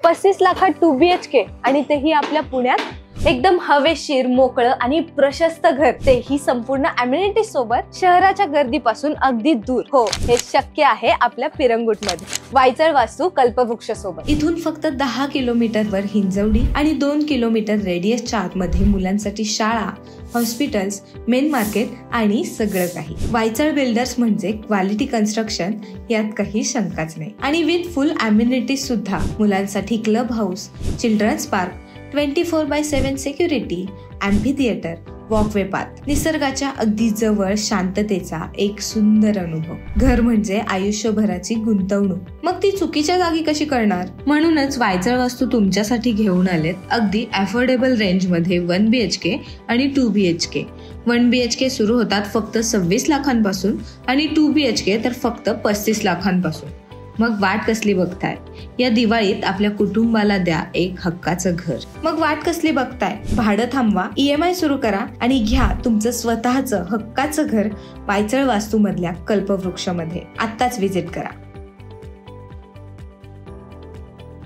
35 लाखात 2 BHK आणि तेही आपल्या पुण्यात। एकदम हवेशीर, मोकळं आणि प्रशस्त घर, तेही संपूर्ण अम्युनिटीज सोबत, शहराच्या गर्दीपासून अगदी दूर। हो, हे शक्य आहे आपल्या पिरंगुटमध्ये, वायचळ वास्तू कल्पवृक्ष सोबत। इथून फक्त 10 किलोमीटरवर हिंजवडी आणि 2 किलोमीटर रेडियसच्या आतमध्ये मुलांसाठी शाळा, हॉस्पिटल्स, मेन मार्केट आणि सगळं काही। वायचळ बिल्डर्स म्हणजे क्वालिटी कन्स्ट्रक्शन, यात काही शंकाच नाही। आणि विथ फुल अम्युनिटीज सुद्धा, मुलांसाठी club house, children's park, 24/7 security, amphitheatre, walkway path, निसर्गाच्या अगदी जवळ शांततेचा एक सुंदर अनुभव। घर म्हणजे आयुष्यभराची गुंतवणूक, मग ती चुकीच्या जागी कशी करणार? म्हणूनच वायचळ वास्तू तुमच्यासाठी घेऊन आलेत अगदी अफोर्डेबल रेंज मध्ये 1 BHK आणि 2 BHK। 1 BHK सुरू होतात फक्त 26 लाखांपासून आणि 2 BHK तर फक्त 35 लाखांपासून। मग वाट कसली बघताय? या दिवाळीत आपल्या कुटुंबाला द्या एक हक्काचं घर। मग वाट कसली बघताय? भाडं थांबवा, EMI सुरू करा आणि घ्या तुमचं स्वतःचं हक्काचं घर वायचळ वास्तू मधल्या कल्पवृक्ष मध्ये। आत्ताच व्हिजिट करा।